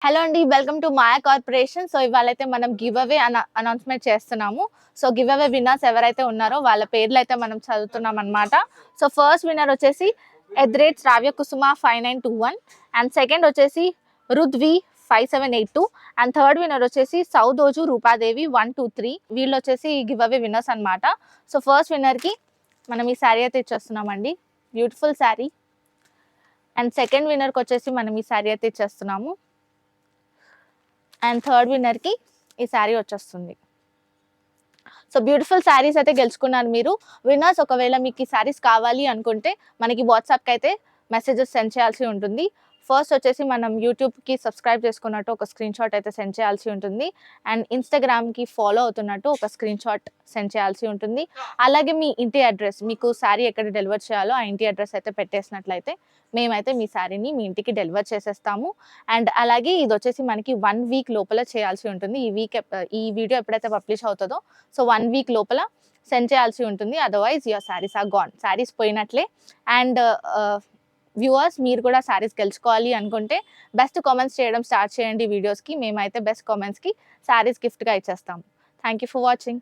Hello అండి. Welcome to Maya Corporation. So, ఇవాళైతే మనం గివ్ అవే అనౌన్స్‌మెంట్ చేస్తున్నాము. సో, గివ్ అవే విన్నర్స్ ఎవరైతే ఉన్నారో వాళ్ళ పేర్లయితే మనం చదువుతున్నామనమాట. సో, ఫస్ట్ విన్నర్ వచ్చేసి శ్రావ్య కుసుమ 5921 అండ్ సెకండ్ వచ్చేసి రుద్వి 5782 అండ్ థర్డ్ విన్నర్ వచ్చేసి సౌదోజు రూపాదేవి 123. వీళ్ళొచ్చేసి గివ్ అవే విన్నర్స్ అనమాట. సో, ఫస్ట్ విన్నర్‌కి మనం ఈ శారీ అయితే ఇచ్చేస్తున్నామండి. బ్యూటిఫుల్ శారీ. అండ్ సెకండ్ విన్నర్‌కి వచ్చేసి మనం ఈ శారీ అయితే ఇచ్చేస్తున్నాము. అండ్ థర్డ్ విన్నర్‌కి ఈ శారీ వచ్చేస్తుంది. సో, బ్యూటిఫుల్ శారీస్ అయితే గెలుచుకున్నారు మీరు. విన్నర్స్ ఒకవేళ మీకు ఈ శారీస్ కావాలి అనుకుంటే మనకి వాట్సాప్‌కి అయితే మెసేజెస్ సెండ్ చేయాల్సి ఉంటుంది. ఫస్ట్ వచ్చేసి మనం యూట్యూబ్‌కి సబ్స్క్రైబ్ చేసుకున్నట్టు ఒక స్క్రీన్ షాట్ అయితే సెండ్ చేయాల్సి ఉంటుంది. అండ్ ఇన్‌స్టాగ్రామ్‌కి ఫాలో అవుతున్నట్టు ఒక స్క్రీన్ షాట్ సెండ్ చేయాల్సి ఉంటుంది. అలాగే మీ ఇంటి అడ్రస్, మీకు శారీ ఎక్కడ డెలివర్ చేయాలో ఆ ఇంటి అడ్రస్ అయితే పెట్టేసినట్లయితే మేమైతే మీ శారీని మీ ఇంటికి డెలివర్ చేసేస్తాము. అండ్ అలాగే ఇది వచ్చేసి మనకి 1 వీక్ లోపల చేయాల్సి ఉంటుంది. ఈ వీడియో ఎప్పుడైతే పబ్లిష్ అవుతుందో సో 1 వీక్ లోపల సెండ్ చేయాల్సి ఉంటుంది. Otherwise your saris are gone. Saris పోయినట్లే. అండ్ వ్యూవర్స్ మీరు కూడా శారీస్ గెలుచుకోవాలి అనుకుంటే బెస్ట్ కామెంట్స్ చేయడం స్టార్ట్ చేయండి వీడియోస్‌కి. మేమైతే బెస్ట్ కామెంట్స్‌కి శారీస్ గిఫ్ట్‌గా ఇచ్చేస్తాము. Thank you for watching.